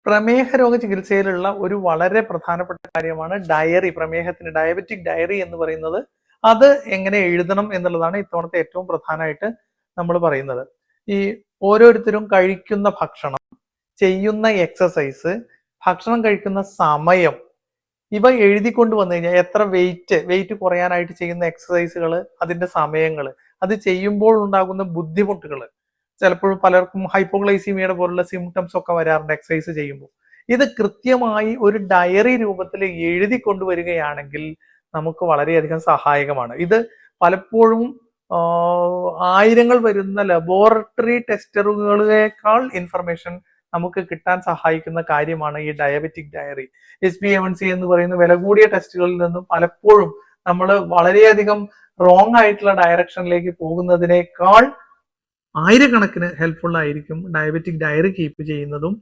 പ്രമേഹ രോഗ ചികിത്സയിലുള്ള ഒരു വളരെ പ്രധാനപ്പെട്ട കാര്യമാണ് ഡയറി. പ്രമേഹത്തിന് ഡയബറ്റിക് ഡയറി എന്ന് പറയുന്നത്. അത് എങ്ങനെ എഴുതണം എന്നുള്ളതാണ് ഇത്തവണത്തെ ഏറ്റവും പ്രധാനമായിട്ട് നമ്മൾ പറയുന്നത്. ഈ ഓരോരുത്തരും കഴിക്കുന്ന ഭക്ഷണം, ചെയ്യുന്ന എക്സസൈസ്, ഭക്ഷണം കഴിക്കുന്ന സമയം, ഇവ എഴുതിക്കൊണ്ട് വന്നു കഴിഞ്ഞാൽ എത്ര വെയിറ്റ് കുറയാനായിട്ട് ചെയ്യുന്ന എക്സസൈസുകൾ, അതിന്റെ സമയങ്ങൾ, അത് ചെയ്യുമ്പോൾ ഉണ്ടാകുന്ന ബുദ്ധിമുട്ടുകൾ, ചിലപ്പോഴും പലർക്കും ഹൈപ്പോഗ്ലൈസീമിയയുടെ പോലുള്ള സിംറ്റംസ് ഒക്കെ വരാറുണ്ട് എക്സസൈസ് ചെയ്യുമ്പോൾ. ഇത് കൃത്യമായി ഒരു ഡയറി രൂപത്തിൽ എഴുതി കൊണ്ടുവരികയാണെങ്കിൽ നമുക്ക് വളരെയധികം സഹായകമാണ്. ഇത് പലപ്പോഴും ആയിരങ്ങൾ വരുന്ന ലബോറട്ടറി ടെസ്റ്റുകളേക്കാൾ ഇൻഫർമേഷൻ നമുക്ക് കിട്ടാൻ സഹായിക്കുന്ന കാര്യമാണ് ഈ ഡയബറ്റിക് ഡയറി. HbA1c എന്ന് പറയുന്ന വില കൂടിയ ടെസ്റ്റുകളിൽ നിന്നും പലപ്പോഴും നമ്മൾ വളരെയധികം റോങ് ആയിട്ടുള്ള ഡയറക്ഷനിലേക്ക് പോകുന്നതിനേക്കാൾ ആയിരക്കണക്കിന് ഹെൽപ്ഫുൾ ആയിരിക്കും ഡയബറ്റിക് ഡയറി കീപ്പ് ചെയ്യുന്നതും.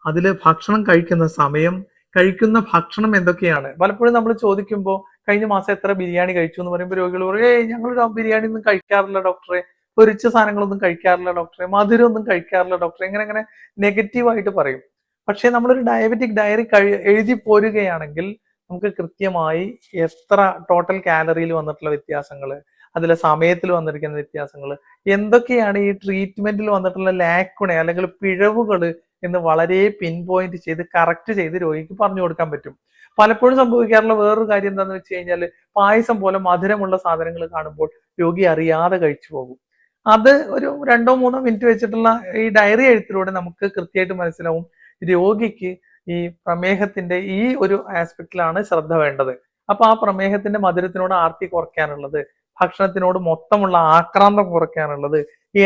അതിൽ ഭക്ഷണം കഴിക്കുന്ന സമയം, കഴിക്കുന്ന ഭക്ഷണം എന്തൊക്കെയാണ്. പലപ്പോഴും നമ്മൾ ചോദിക്കുമ്പോൾ കഴിഞ്ഞ മാസം എത്ര ബിരിയാണി കഴിച്ചു എന്ന് പറയുമ്പോൾ രോഗികൾ പറയും, ഞങ്ങൾ ബിരിയാണി ഒന്നും കഴിക്കാറില്ല ഡോക്ടറെ, പൊരിച്ച സാധനങ്ങളൊന്നും കഴിക്കാറില്ല ഡോക്ടറെ, മധുരം ഒന്നും കഴിക്കാറില്ല ഡോക്ടറെ, ഇങ്ങനെ നെഗറ്റീവായിട്ട് പറയും. പക്ഷെ നമ്മളൊരു ഡയബറ്റിക് ഡയറി എഴുതി പോരുകയാണെങ്കിൽ നമുക്ക് കൃത്യമായി എത്ര ടോട്ടൽ കാലറിയിൽ വന്നിട്ടുള്ള വ്യത്യാസങ്ങൾ, അതിലെ സമയത്തിൽ വന്നിരിക്കുന്ന വ്യത്യാസങ്ങൾ, എന്തൊക്കെയാണ് ഈ ട്രീറ്റ്മെന്റിൽ വന്നിട്ടുള്ള ലാക്കുണ അല്ലെങ്കിൽ പിഴവുകൾ എന്ന് വളരെ പിൻ പോയിന്റ് ചെയ്ത് കറക്റ്റ് ചെയ്ത് രോഗിക്ക് പറഞ്ഞു കൊടുക്കാൻ പറ്റും. പലപ്പോഴും സംഭവിക്കാറുള്ള വേറൊരു കാര്യം എന്താണെന്ന് വെച്ച് കഴിഞ്ഞാൽ, പായസം പോലെ മധുരമുള്ള സാധനങ്ങൾ കാണുമ്പോൾ രോഗി അറിയാതെ കഴിച്ചു പോകും. അത് ഒരു 2-3 മിനിറ്റ് വെച്ചിട്ടുള്ള ഈ ഡയറി എഴുത്തിലൂടെ നമുക്ക് കൃത്യമായിട്ട് മനസ്സിലാവും രോഗിക്ക് ഈ പ്രമേഹത്തിന്റെ ഈ ഒരു ആസ്പെക്റ്റിലാണ് ശ്രദ്ധ വേണ്ടത്. അപ്പൊ ആ പ്രമേഹത്തിന്റെ മധുരത്തിനോട് ആർത്തി കുറയ്ക്കാനുള്ളത്, ഭക്ഷണത്തിനോട് മൊത്തമുള്ള ആക്രാന്തം കുറയ്ക്കാനുള്ളത്,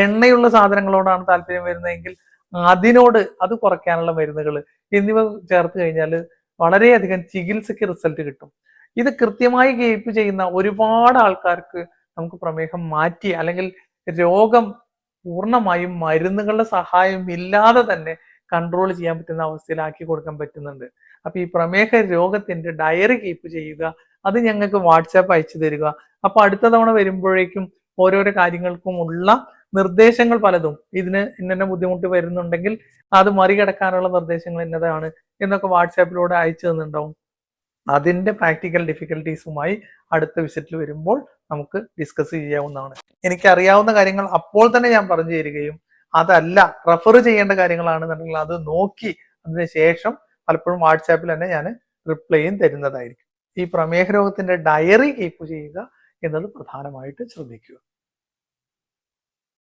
എണ്ണയുള്ള സാധനങ്ങളോടാണ് താല്പര്യം വരുന്നതെങ്കിൽ അത് കുറയ്ക്കാനുള്ള മരുന്നുകൾ എന്നിവ ചേർത്ത് കഴിഞ്ഞാൽ വളരെയധികം ചികിത്സയ്ക്ക് റിസൾട്ട് കിട്ടും. ഇത് കൃത്യമായി കീപ്പ് ചെയ്യുന്ന ഒരുപാട് ആൾക്കാർക്ക് നമുക്ക് പ്രമേഹം മാറ്റി അല്ലെങ്കിൽ രോഗം പൂർണ്ണമായും മരുന്നുകളുടെ സഹായം ഇല്ലാതെ തന്നെ കൺട്രോൾ ചെയ്യാൻ പറ്റുന്ന അവസ്ഥയിലാക്കി കൊടുക്കാൻ പറ്റുന്നുണ്ട്. അപ്പൊ ഈ പ്രമേഹ രോഗത്തിന്റെ ഡയറി കീപ്പ് ചെയ്യുക, അത് ഞങ്ങൾക്ക് വാട്സാപ്പ് അയച്ചു തരിക. അപ്പൊ അടുത്ത തവണ വരുമ്പോഴേക്കും ഓരോരോ കാര്യങ്ങൾക്കും ഉള്ള നിർദ്ദേശങ്ങൾ പലതും, ഇതിന് ഇന്ന ബുദ്ധിമുട്ട് വരുന്നുണ്ടെങ്കിൽ അത് മറികടക്കാനുള്ള നിർദ്ദേശങ്ങൾ ഇന്നതാണ് എന്നൊക്കെ വാട്സാപ്പിലൂടെ അയച്ചു തന്നിട്ടുണ്ടാവും. അതിന്റെ പ്രാക്ടിക്കൽ ഡിഫിക്കൽട്ടീസുമായി അടുത്ത വിസിറ്റിൽ വരുമ്പോൾ നമുക്ക് ഡിസ്കസ് ചെയ്യാവുന്നതാണ്. എനിക്കറിയാവുന്ന കാര്യങ്ങൾ അപ്പോൾ തന്നെ ഞാൻ പറഞ്ഞു തരികയും, അതല്ല റെഫർ ചെയ്യേണ്ട കാര്യങ്ങളാണെന്നുണ്ടെങ്കിൽ അത് നോക്കി അതിനുശേഷം പലപ്പോഴും വാട്സാപ്പിൽ തന്നെ ഞാൻ റിപ്ലൈയും തരുന്നതായിരിക്കും. ഈ പ്രമേഹ രോഗത്തിന്റെ ഡയറി കീപ്പ് ചെയ്യുക എന്നത് പ്രധാനമായിട്ട് ശ്രദ്ധിക്കുക.